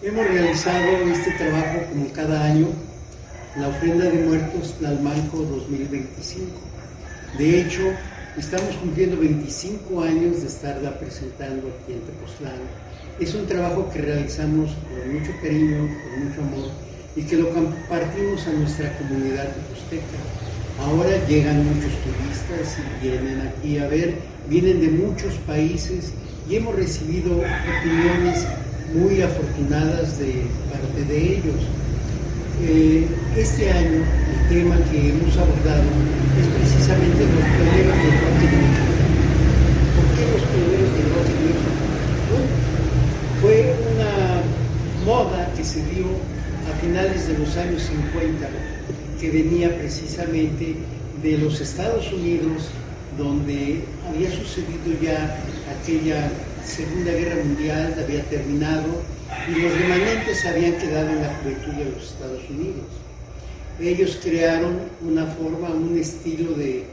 Hemos realizado este trabajo como cada año, la ofrenda de muertos Tlalmanco 2025. De hecho, estamos cumpliendo 25 años de estarla presentando aquí en Tepoztlán. Es un trabajo que realizamos con mucho cariño, con mucho amor, y que lo compartimos a nuestra comunidad tepozteca. Ahora llegan muchos turistas y vienen aquí a ver, vienen de muchos países y hemos recibido opiniones muy afortunadas de parte de ellos. Este año el tema que hemos abordado es precisamente los pioneros del rock en México. ¿Por qué los pioneros del rock en México? Bueno, fue una moda que se dio a finales de los años 50, que venía precisamente de los Estados Unidos, donde había sucedido ya aquella Segunda Guerra Mundial, había terminado, y los remanentes habían quedado en la juventud de los Estados Unidos. Ellos crearon una forma, un estilo de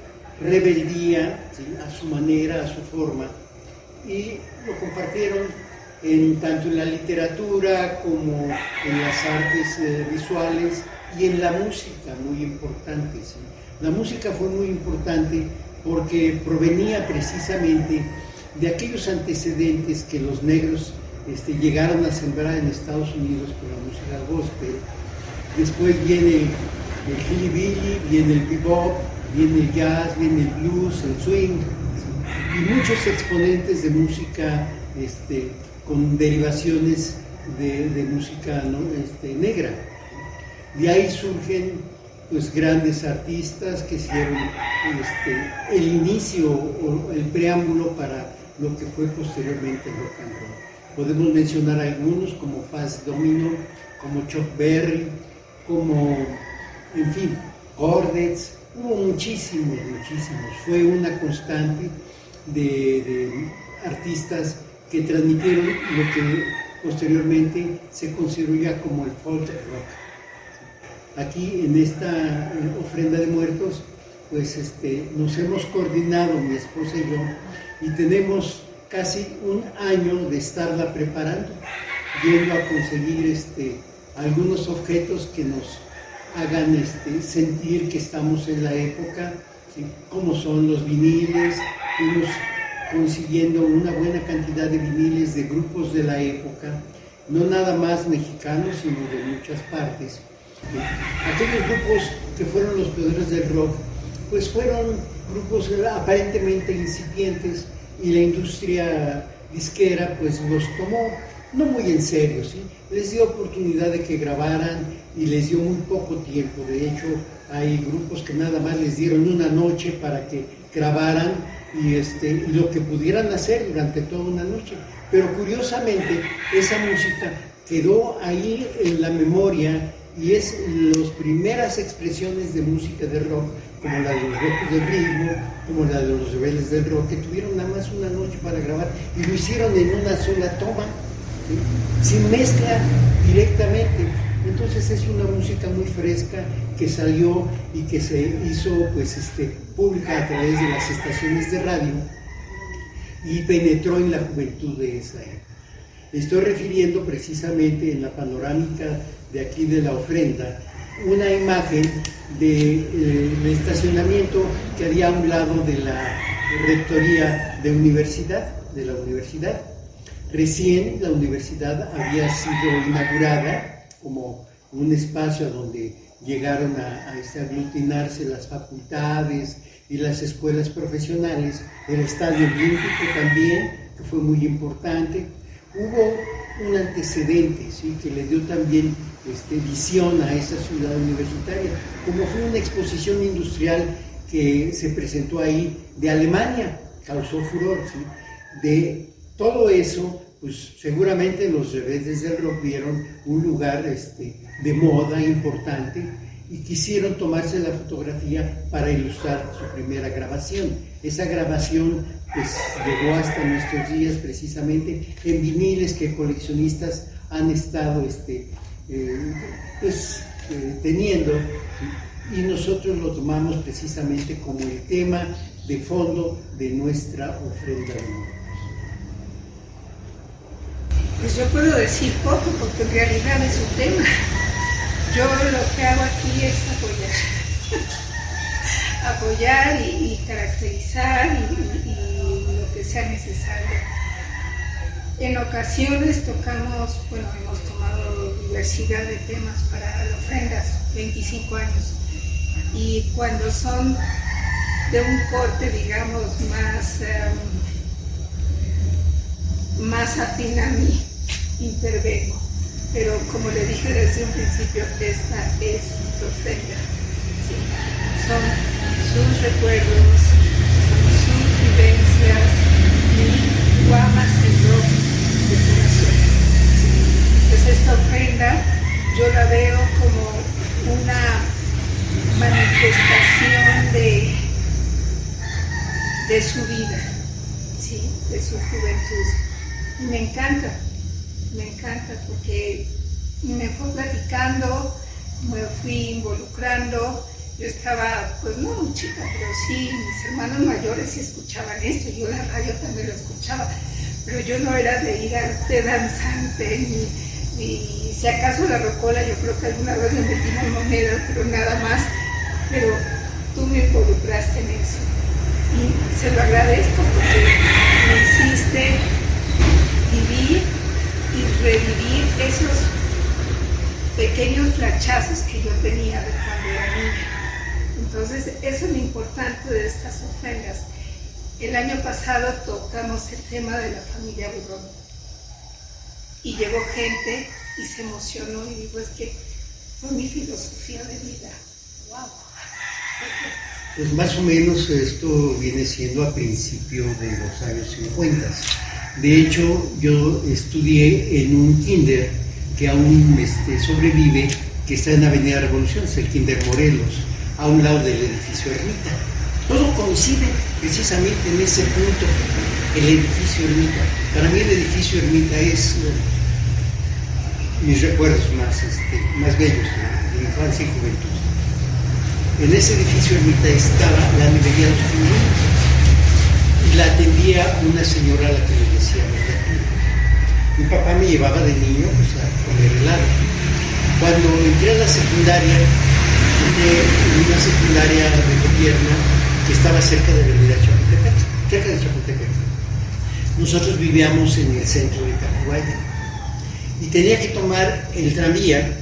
rebeldía, ¿sí?, a su manera, a su forma, y lo compartieron tanto en la literatura como en las artes visuales y en la música, muy importante. ¿Sí? La música fue muy importante porque provenía precisamente de aquellos antecedentes que los negros llegaron a sembrar en Estados Unidos con la música gospel. Después viene el hillbilly, viene el bebop, viene el jazz, viene el blues, el swing, ¿sí?, y muchos exponentes de música con derivaciones de música, ¿no?, negra. De ahí surgen pues grandes artistas que hicieron el inicio o el preámbulo para lo que fue posteriormente el rock and roll. Podemos mencionar algunos como Fats Domino, como Chuck Berry, como, en fin, Chordets. Hubo muchísimos. Fue una constante de artistas que transmitieron lo que posteriormente se construía como el folk rock. Aquí en esta ofrenda de muertos, pues nos hemos coordinado mi esposa y yo, y tenemos casi un año de estarla preparando, yendo a conseguir algunos objetos que nos hagan sentir que estamos en la época, ¿sí?, como son los viniles. Fuimos consiguiendo una buena cantidad de viniles de grupos de la época, no nada más mexicanos, sino de muchas partes. Aquellos grupos que fueron los pioneros del rock, pues fueron grupos aparentemente incipientes, y la industria disquera pues los tomó no muy en serio, ¿sí? Les dio oportunidad de que grabaran y les dio muy poco tiempo. De hecho, hay grupos que nada más les dieron una noche para que grabaran y lo que pudieran hacer durante toda una noche. Pero curiosamente, esa música quedó ahí en la memoria y es las primeras expresiones de música de rock, como la de los Locos del Ritmo, como la de los Rebeldes del Rock, que tuvieron nada más una noche para grabar y lo hicieron en una sola toma, ¿sí?, sin mezcla, directamente. Entonces es una música muy fresca que salió y que se hizo pues pública a través de las estaciones de radio y penetró en la juventud de esa época. Estoy refiriendo precisamente en la panorámica de aquí de la ofrenda una imagen del estacionamiento que había a un lado de la rectoría de la universidad. Recién la universidad había sido inaugurada como un espacio donde llegaron a aglutinarse las facultades y las escuelas profesionales, el Estadio Olímpico también, que fue muy importante. Hubo un antecedente, ¿sí?, que le dio también visión a esa ciudad universitaria, como fue una exposición industrial que se presentó ahí de Alemania, causó furor, ¿sí? De todo eso, pues seguramente los rebeldes del rock vieron un lugar de moda importante y quisieron tomarse la fotografía para ilustrar su primera grabación. Esa grabación pues llegó hasta nuestros días precisamente en viniles que coleccionistas han estado teniendo, y nosotros lo tomamos precisamente como el tema de fondo de nuestra ofrenda de muertos. Pues yo puedo decir poco porque en realidad es un tema. Yo lo que hago aquí es apoyar y caracterizar y lo que sea necesario. En ocasiones tocamos, bueno, hemos tomado diversidad de temas para las ofrendas, 25 años, y cuando son de un corte, digamos, más afín a mí, intervengo. Pero como le dije desde un principio, esta es mi ofrenda. ¿Sí? Son sus recuerdos, son sus vivencias y tú amas el rock de corazón. ¿Sí? Entonces esta ofrenda yo la veo como una manifestación de su vida, ¿sí? De su juventud. Y me encanta porque me fue platicando, me fui involucrando. Yo estaba, pues no muy chica, pero sí, mis hermanos mayores sí escuchaban esto, yo la radio también lo escuchaba, pero yo no era de ir de danzante, ni si acaso la rocola, yo creo que alguna vez le metimos monedas, pero nada más. Pero tú me involucraste en eso y se lo agradezco porque me hiciste vivir y revivir esos pequeños flachazos que yo tenía de cuando era niña. Entonces, eso es lo importante de estas ofrendas. El año pasado tocamos el tema de la familia Burrón y llegó gente y se emocionó y dijo, es que fue mi filosofía de vida. ¡Wow! Pues más o menos esto viene siendo a principios de los años 50. De hecho, yo estudié en un kinder que aún sobrevive, que está en Avenida Revolución, es el Kinder Morelos, a un lado del edificio Ermita. Todo coincide precisamente en ese punto, el edificio Ermita. Para mí el edificio Ermita es mis recuerdos más bellos de infancia y juventud. En ese edificio Ermita estaba la librería de los Pingüinos y la atendía una señora a la que le decíamos la tía. Mi papá me llevaba de niño a comer helado. Cuando entré a la secundaria, entré en una secundaria de gobierno que estaba cerca de la avenida Chapultepec, cerca de Chapultepec. Nosotros vivíamos en el centro de Tacubaya y tenía que tomar el tranvía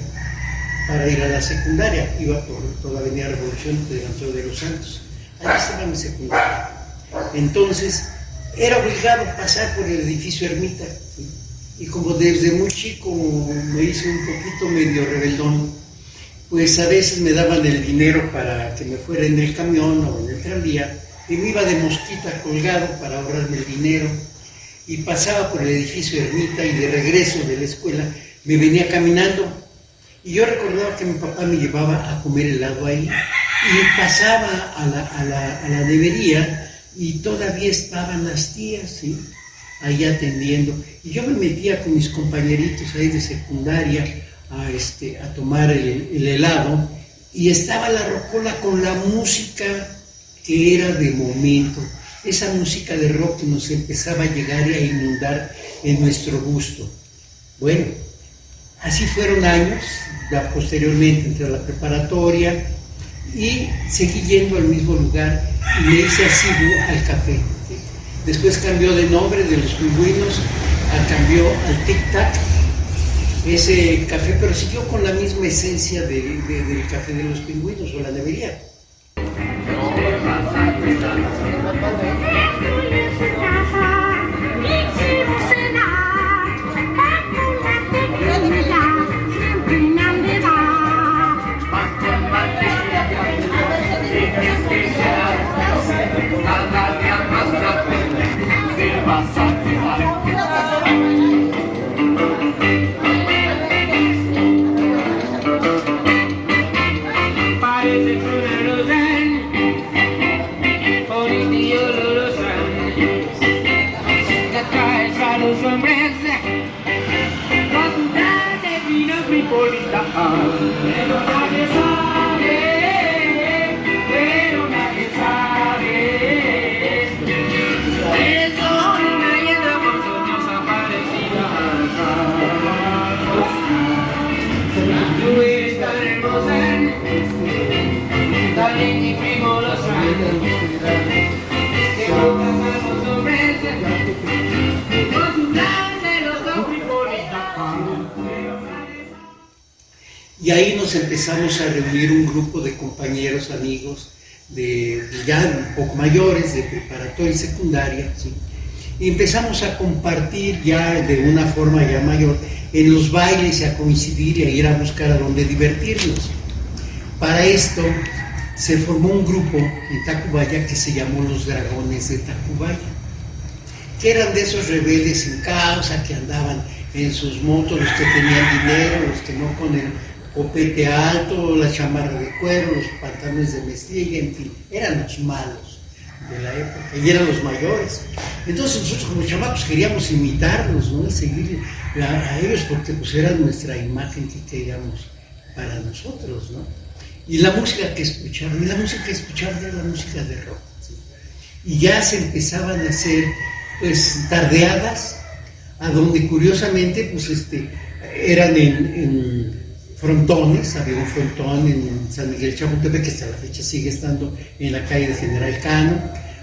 para ir a la secundaria. Iba por toda la avenida Revolución, delante de Los Santos. Ahí estaba mi secundaria. Entonces, era obligado pasar por el edificio Ermita. ¿Sí? Y como desde muy chico me hice un poquito medio rebeldón, pues a veces me daban el dinero para que me fuera en el camión o en el tranvía, y me iba de mosquita colgado para ahorrarme el dinero, y pasaba por el edificio Ermita y de regreso de la escuela me venía caminando. Y yo recordaba que mi papá me llevaba a comer helado ahí y pasaba a la nevería y todavía estaban las tías, ¿sí? Ahí atendiendo. Y yo me metía con mis compañeritos ahí de secundaria a tomar el helado y estaba la rocola con la música que era de momento, esa música de rock que nos empezaba a llegar y a inundar en nuestro gusto. Bueno, así fueron años, ya posteriormente entré a la preparatoria y seguí yendo al mismo lugar y me hice asiduo al café. Después cambió de nombre de Los Pingüinos, cambió al Tic Tac, ese café, pero siguió con la misma esencia del café de Los Pingüinos o la nevería. Y ahí nos empezamos a reunir un grupo de compañeros, amigos, de ya un poco mayores, de preparatoria y secundaria, ¿sí? Y empezamos a compartir ya de una forma ya mayor en los bailes y a coincidir y a ir a buscar a dónde divertirnos. Para esto se formó un grupo en Tacubaya que se llamó Los Dragones de Tacubaya, que eran de esos rebeldes sin causa, que andaban en sus motos, los que tenían dinero, los que no, con el copete alto, la chamarra de cuero, los pantalones de mezclilla, en fin, eran los malos de la época y eran los mayores. Entonces nosotros como chamacos queríamos imitarlos, ¿no? Y seguir a ellos porque pues era nuestra imagen que queríamos para nosotros, ¿no? Y la música que escuchaban era la música de rock, ¿sí? Y ya se empezaban a hacer pues tardeadas, a donde curiosamente pues eran en frontones. Había un frontón en San Miguel Chapultepec, que hasta la fecha sigue estando en la calle de General Cano.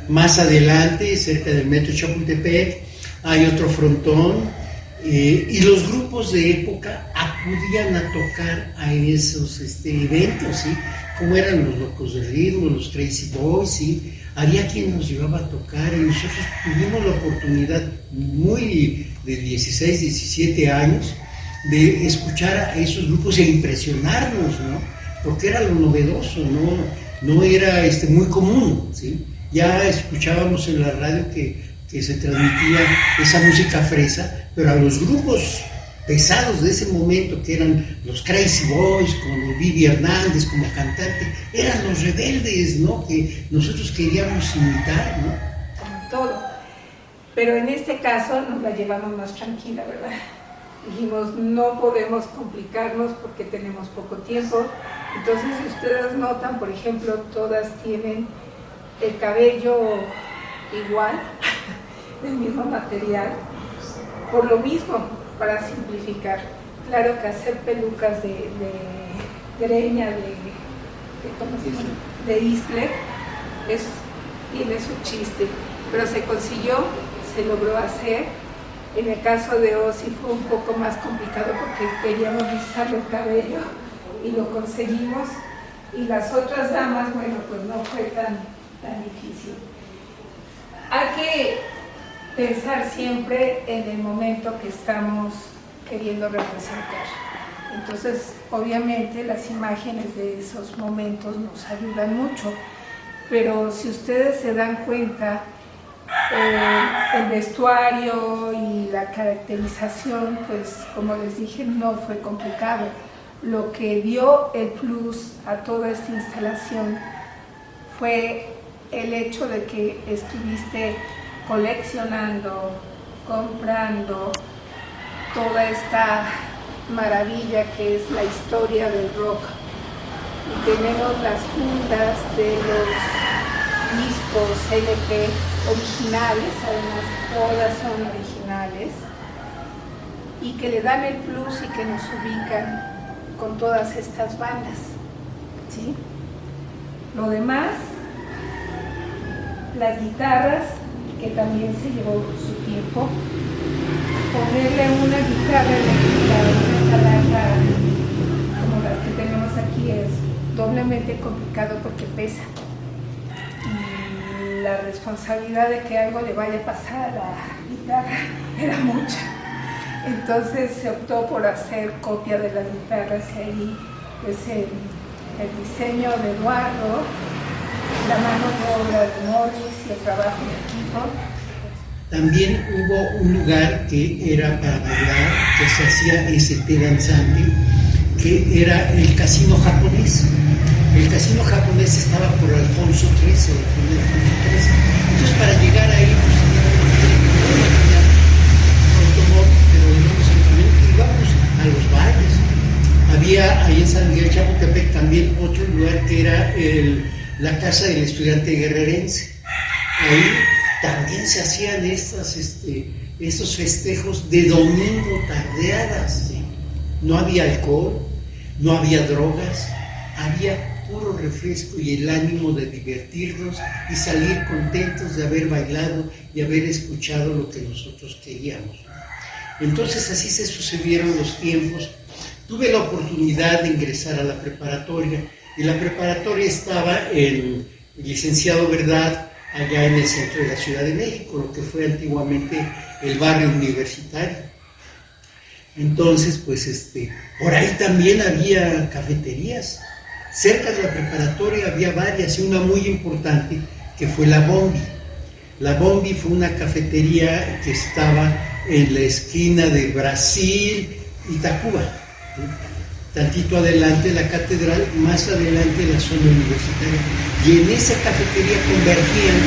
Más adelante, cerca del metro Chapultepec, hay otro frontón, y los grupos de época acudían a tocar a esos eventos, ¿sí? Como eran los Locos del Ritmo, los Crazy Boys, ¿sí? Había quien nos llevaba a tocar y nosotros tuvimos la oportunidad de 16, 17 años de escuchar a esos grupos e impresionarnos, ¿no? Porque era lo novedoso, no era muy común, ¿sí? Ya escuchábamos en la radio que se transmitía esa música fresa, pero a los grupos pesados de ese momento, que eran los Crazy Boys, con Vivi Hernández como cantante, eran los rebeldes, ¿no? Que nosotros queríamos imitar, ¿no? Como todo. Pero en este caso nos la llevamos más tranquila, ¿verdad? Dijimos, no podemos complicarnos porque tenemos poco tiempo. Entonces, si ustedes notan, por ejemplo, todas tienen el cabello igual, del mismo material, por lo mismo, para simplificar. Claro que hacer pelucas de greña, de iscle, tiene su chiste, pero se consiguió, se logró hacer. En el caso de Ozzy fue un poco más complicado porque queríamos rizarle el cabello y lo conseguimos. Y las otras damas, bueno, pues no fue tan difícil. Hay que pensar siempre en el momento que estamos queriendo representar. Entonces, obviamente, las imágenes de esos momentos nos ayudan mucho, pero si ustedes se dan cuenta, el vestuario y la caracterización, pues como les dije, no fue complicado. Lo que dio el plus a toda esta instalación fue el hecho de que estuviste coleccionando, comprando toda esta maravilla que es la historia del rock. Y tenemos las fundas de los discos LP originales, además todas son originales, y que le dan el plus y que nos ubican con todas estas bandas, ¿sí? Lo demás, las guitarras, que también se llevó su tiempo, ponerle una guitarra eléctrica, una palanca como las que tenemos aquí es doblemente complicado porque pesa. Y la responsabilidad de que algo le vaya a pasar a la guitarra era mucha. Entonces se optó por hacer copia de las guitarras y ahí pues el diseño de Eduardo, la mano de obra de Morris y el trabajo en equipo. También hubo un lugar que era para bailar, que se hacía SP danzante, que era el casino japonés. El casino japonés estaba por Alfonso XIII, entonces para llegar ahí pues íbamos a los bailes. Había ahí en San Miguel Chapultepec también otro lugar que era la casa del estudiante guerrerense. Ahí también se hacían estos festejos de domingo, tardeadas, ¿sí? No había alcohol, no había drogas, había puro refresco y el ánimo de divertirnos y salir contentos de haber bailado y haber escuchado lo que nosotros queríamos. Entonces así se sucedieron los tiempos. Tuve la oportunidad de ingresar a la preparatoria y la preparatoria estaba en Licenciado Verdad, allá en el centro de la Ciudad de México, lo que fue antiguamente el barrio universitario. Entonces, pues por ahí también había cafeterías. Cerca de la preparatoria había varias y una muy importante que fue la Bombi. La Bombi fue una cafetería que estaba en la esquina de Brasil y Tacuba. Tantito adelante la catedral, más adelante la zona universitaria. Y en esa cafetería convergían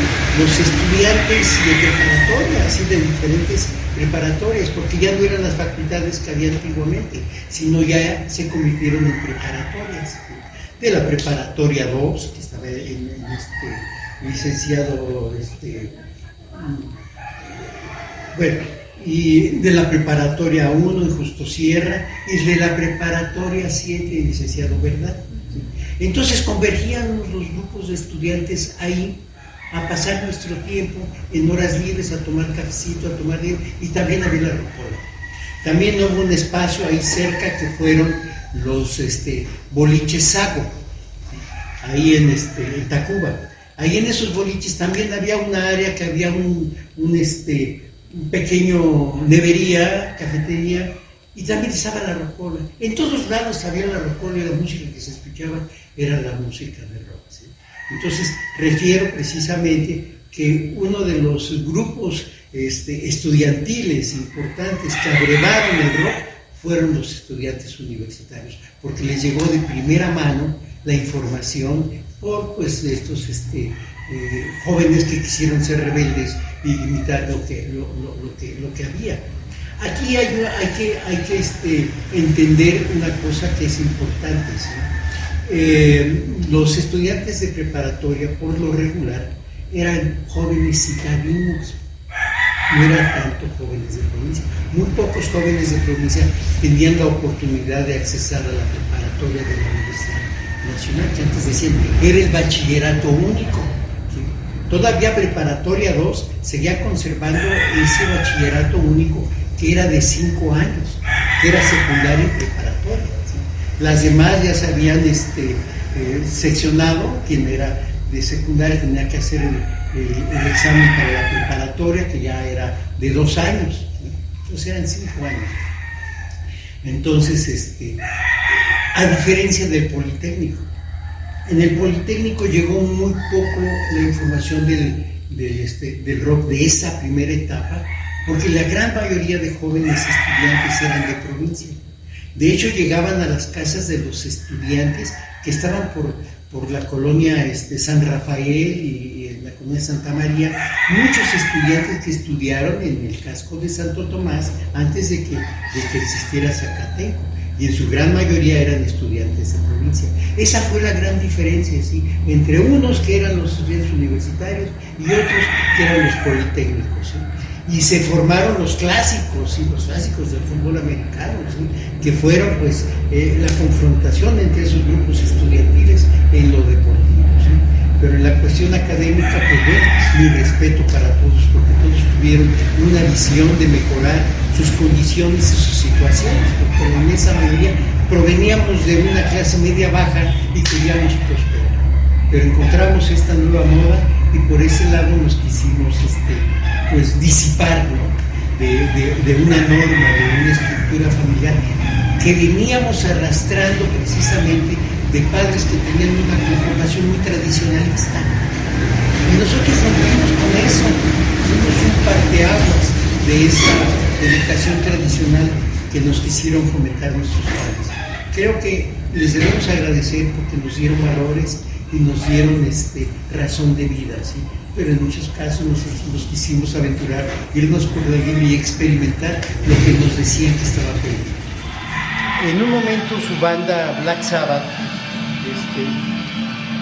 los estudiantes de preparatoria, así de diferentes preparatorias, porque ya no eran las facultades que había antiguamente, sino ya se convirtieron en preparatorias. De la preparatoria 2, que estaba en licenciado, y de la preparatoria 1 en Justo Sierra, y de la preparatoria 7 en Licenciado Verdad. Entonces convergían los grupos de estudiantes ahí a pasar nuestro tiempo en horas libres, a tomar cafecito, a tomar vino, y también había la rocola. También hubo un espacio ahí cerca que fueron los boliches Sago, ahí en Tacuba. Ahí en esos boliches también había una área que había un pequeño nevería, cafetería, y también estaba la rocola. En todos lados había la rocola y la música que se escuchaba era la música de rock, ¿sí? Entonces refiero precisamente que uno de los grupos estudiantiles importantes que abrevaron el rock fueron los estudiantes universitarios, porque les llegó de primera mano la información por pues estos jóvenes que quisieron ser rebeldes y imitar lo que había. Aquí hay que entender una cosa que es importante, ¿sí? Los estudiantes de preparatoria, por lo regular, eran jóvenes citadinos, no eran tanto jóvenes de provincia. Muy pocos jóvenes de provincia tenían la oportunidad de accesar a la preparatoria de la Universidad Nacional, que antes decían era el bachillerato único. ¿Sí? Todavía preparatoria 2 seguía conservando ese bachillerato único que era de 5 años, que era secundaria y preparatoria. ¿Sí? Las demás ya se habían seccionado. Quien era de secundaria tenía que hacer el examen para la preparatoria, que ya era de 2 años, ¿sí? Entonces eran 5 años. Entonces, a diferencia del Politécnico, en el Politécnico llegó muy poco la información del rock de esa primera etapa, porque la gran mayoría de jóvenes estudiantes eran de provincia. De hecho, llegaban a las casas de los estudiantes que estaban por la colonia San Rafael y en la colonia Santa María, muchos estudiantes que estudiaron en el casco de Santo Tomás antes de que existiera Zacatenco, y en su gran mayoría eran estudiantes de provincia. Esa fue la gran diferencia, ¿sí? Entre unos que eran los estudiantes universitarios y otros que eran los politécnicos, ¿sí? Y se formaron los clásicos, ¿sí? Los clásicos del fútbol americano, ¿sí? Que fueron pues la confrontación entre esos grupos estudiantiles en lo deportivo, ¿sí? Pero en la cuestión académica, pues bueno, mi respeto para todos, porque todos tuvieron una visión de mejorar sus condiciones y sus situaciones, porque en esa mayoría proveníamos de una clase media baja y queríamos prosperar. Pero encontramos esta nueva moda y por ese lado nos quisimos pues disipar, ¿no? de una norma, de una estructura familiar que veníamos arrastrando precisamente de padres que tenían una conformación muy tradicionalista. Y nosotros rompimos con eso, somos un parteaguas de esa educación tradicional que nos quisieron fomentar nuestros padres. Creo que les debemos agradecer porque nos dieron valores y nos dieron razón de vida, ¿sí? Pero en muchos casos nosotros nos quisimos aventurar, irnos por la vida y experimentar lo que nos decían que estaba perdido. En un momento su banda Black Sabbath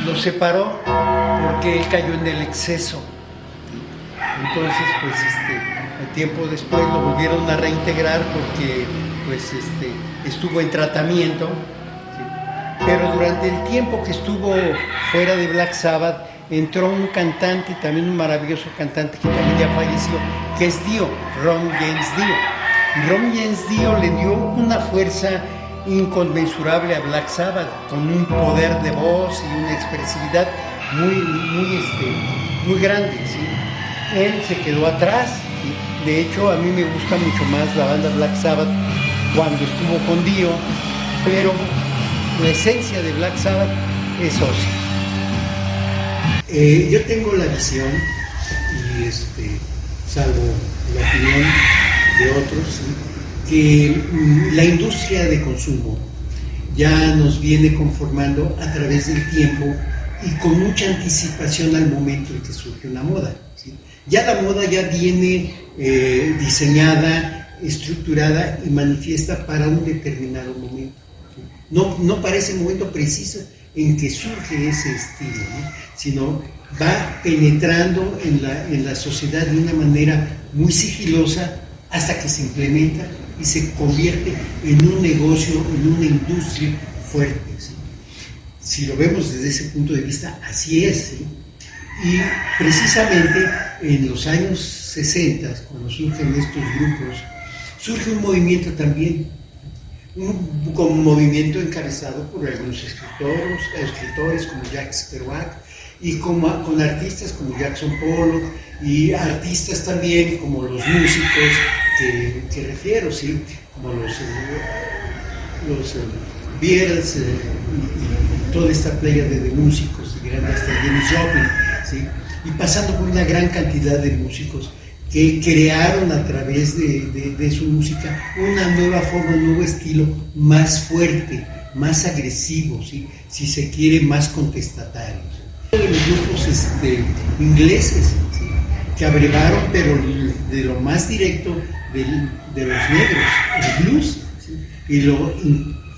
lo separó porque él cayó en el exceso. Entonces, pues, tiempo después lo volvieron a reintegrar porque, pues, estuvo en tratamiento, ¿sí? Pero durante el tiempo que estuvo fuera de Black Sabbath, entró un cantante, también un maravilloso cantante que también ya falleció, que es Dio, Ron James Dio. Y Ron James Dio le dio una fuerza inconmensurable a Black Sabbath, con un poder de voz y una expresividad muy grande, ¿sí? Él se quedó atrás. De hecho, a mí me gusta mucho más la banda Black Sabbath cuando estuvo con Dio, pero la esencia de Black Sabbath es Ozzy. Yo tengo la visión, y salvo la opinión de otros, ¿sí?, que la industria de consumo ya nos viene conformando a través del tiempo y con mucha anticipación al momento en que surge una moda, ¿sí? Ya la moda ya viene diseñada, estructurada y manifiesta para un determinado momento, ¿sí? No para ese momento preciso en que surge ese estilo, ¿no?, sino va penetrando en la sociedad de una manera muy sigilosa hasta que se implementa y se convierte en un negocio, en una industria fuerte, ¿sí? Si lo vemos desde ese punto de vista, así es, ¿sí? Y precisamente en los años 60, cuando surgen estos grupos, surge un movimiento también, un movimiento encabezado por algunos escritores como Jacques Kerouac, y con artistas como Jackson Pollock, y artistas también como los músicos que refiero, ¿sí?, como los Beatles, y toda esta playa de músicos, hasta Janis Joplin, ¿sí?, y pasando por una gran cantidad de músicos que crearon a través de su música una nueva forma, un nuevo estilo más fuerte, más agresivo, ¿sí?, si se quiere, más contestatario. De los grupos ingleses, ¿sí?, que abrevaron, pero de lo más directo de los negros, el blues, ¿sí?, y lo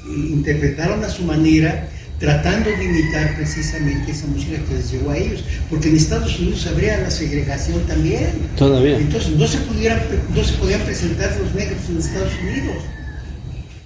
interpretaron a su manera, tratando de imitar precisamente esa música que les llegó a ellos, porque en Estados Unidos habría la segregación también. Todavía. Entonces no se podían presentar los negros en Estados Unidos.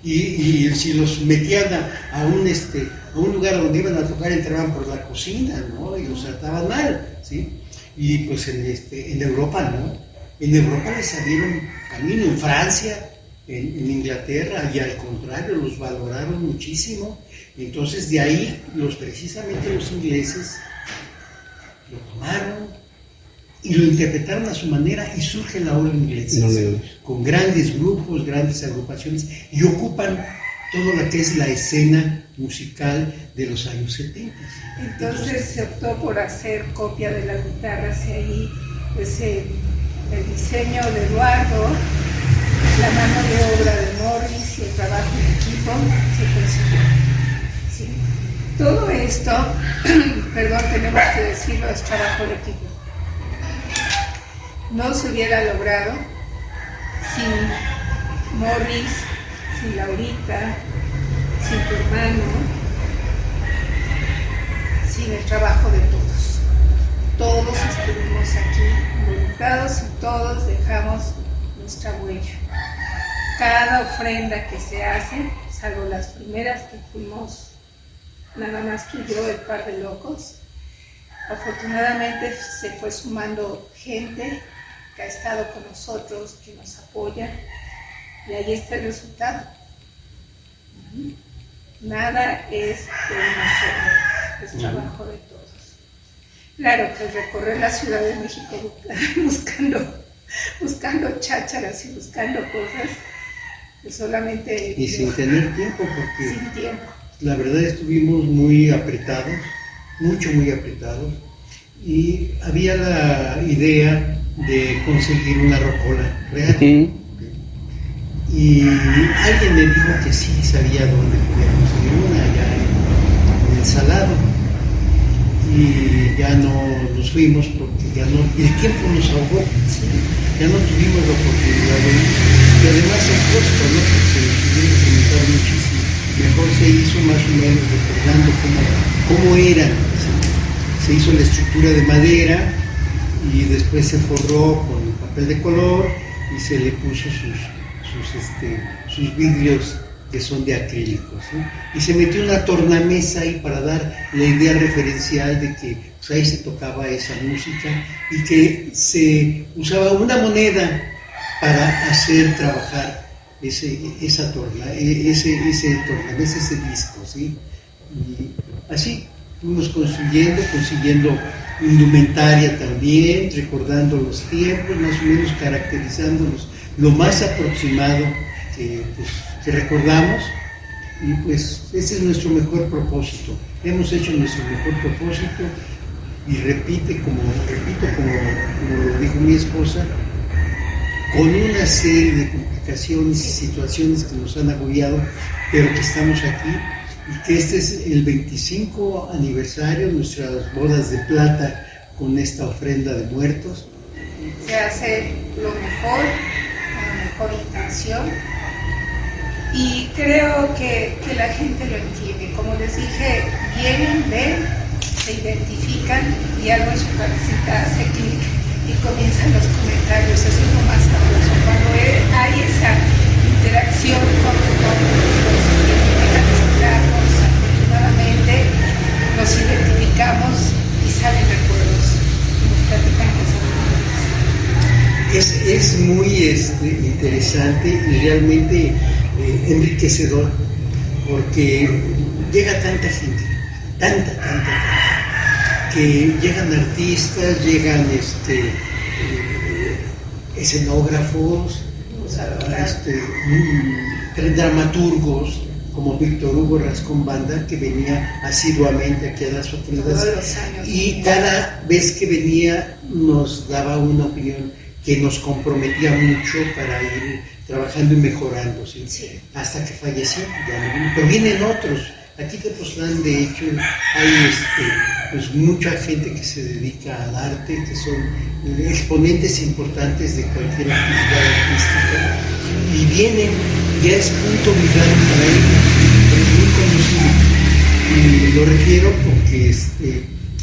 Y si los metían a un lugar donde iban a tocar, entraban por la cocina, ¿no?, y los trataban mal, ¿sí? Y pues en Europa no. En Europa les abrieron camino, en Francia, en Inglaterra, y al contrario, los valoraron muchísimo. Entonces de ahí precisamente los ingleses lo tomaron y lo interpretaron a su manera, y surge la ola inglesa, con grandes grupos, grandes agrupaciones, y ocupan todo lo que es la escena musical de los años 70. Entonces se optó por hacer copia de las guitarras, y ahí pues el diseño de Eduardo, la mano de obra de Morris y el trabajo en equipo se consiguió. ¿Sí? Todo esto, perdón, tenemos que decirlo, es trabajo de equipo. No se hubiera logrado sin Morris, sin Laurita, sin tu hermano, sin el trabajo de todos. Todos estuvimos aquí involucrados y todos dejamos nuestra huella. Cada ofrenda que se hace, salvo las primeras que fuimos nada más tú y yo, el par de locos, afortunadamente se fue sumando gente que ha estado con nosotros, que nos apoya, y ahí está el resultado. Nada es de una sola, es trabajo de todos. Claro que recorrer la Ciudad de México buscando chácharas y buscando cosas, pues solamente... Y sin tener tiempo, porque sin tiempo. La verdad estuvimos muy apretados, muy apretados, y había la idea de conseguir una rocola real. Y alguien me dijo que sí sabía dónde podía conseguir una, allá en el Salado. Y ya no nos fuimos porque ya no, el tiempo nos ahogó, ¿sí? Ya no tuvimos la oportunidad de ir. Y además el costo, ¿no?, porque se tuviera que incrementar muchísimo. Mejor se hizo más o menos recordando cómo era, ¿sí? Se hizo la estructura de madera y después se forró con papel de color y se le puso sus vidrios que son de acrílicos, ¿no? Y se metió una tornamesa ahí para dar la idea referencial de que pues, ahí se tocaba esa música y que se usaba una moneda para hacer trabajar ese tornamesa, ese disco, ¿sí? Y así fuimos consiguiendo indumentaria también, recordando los tiempos, más o menos caracterizándolos lo más aproximado que recordamos, y pues ese es nuestro mejor propósito. Hemos hecho nuestro mejor propósito y repito, como lo dijo mi esposa, con una serie de complicaciones y situaciones que nos han agobiado, pero que estamos aquí y que este es el 25 aniversario, nuestras bodas de plata con esta ofrenda de muertos. Se hace lo mejor, con la mejor intención, y creo que la gente lo entiende. Como les dije, vienen, ven, se identifican y algo en su cabecita hace clic y comienzan los comentarios. Eso es lo más sabroso, cuando hay esa interacción con los que vienen a visitarnos. Afortunadamente nos identificamos y salen recuerdos y nos platican cosas. Es muy interesante y realmente enriquecedor, porque llega tanta gente, tanta, que llegan artistas, llegan escenógrafos, dramaturgos, como Víctor Hugo Rascón Banda, que venía asiduamente aquí a las ofrendas, y cada vez que venía nos daba una opinión que nos comprometía mucho para ir trabajando y mejorando, ¿sí? Sí. Hasta que falleció, pero vienen otros. Aquí en Tepoztlán, de hecho, hay pues mucha gente que se dedica al arte, que son exponentes importantes de cualquier actividad artística, y vienen, ya es punto vital para ellos, es muy conocido. Y lo refiero porque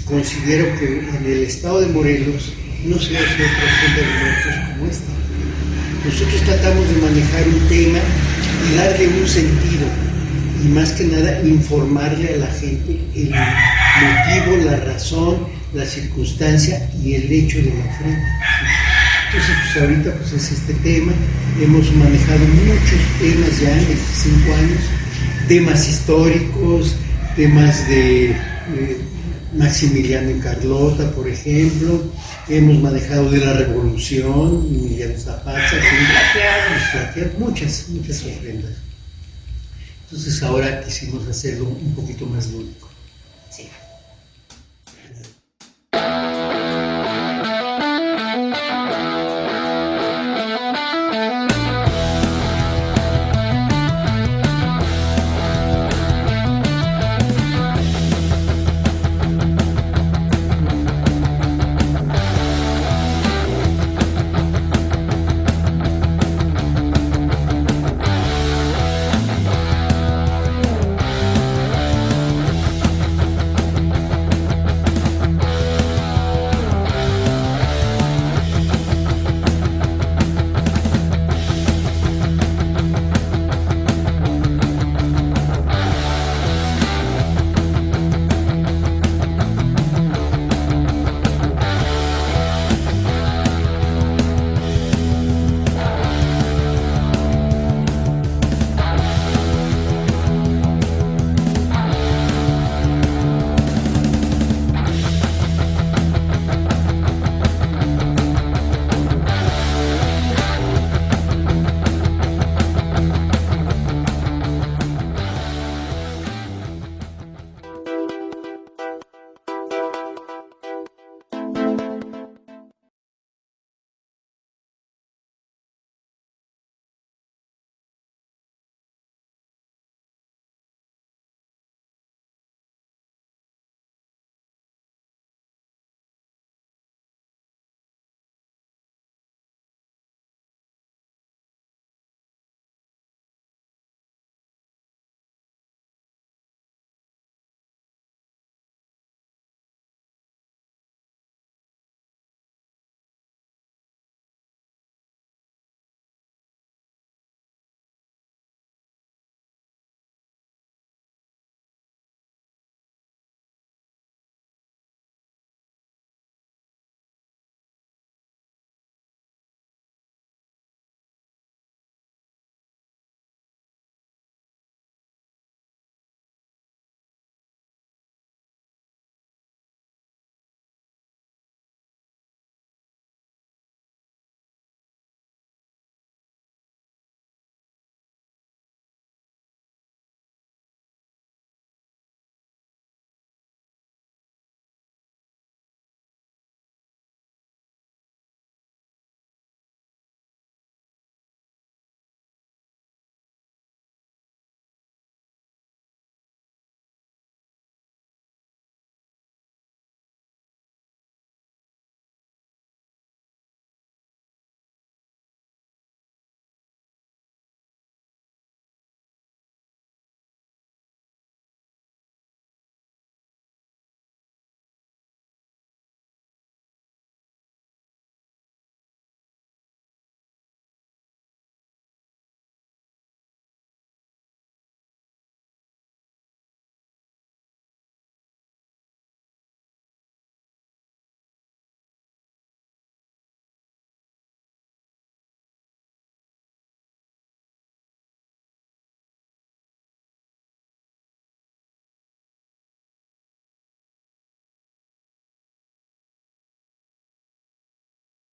considero que en el estado de Morelos no se hace otra ofrenda de muertos como esta. Nosotros tratamos de manejar un tema y darle un sentido, y más que nada informarle a la gente el motivo, la razón, la circunstancia y el hecho de la ofrenda. Entonces, pues ahorita pues es este tema. Hemos manejado muchos temas ya en 25 años, temas históricos, temas de Maximiliano y Carlota, por ejemplo. Hemos manejado de la Revolución, Miguel Zapata, muchas ofrendas. Entonces ahora quisimos hacerlo un poquito más lúdico. Sí.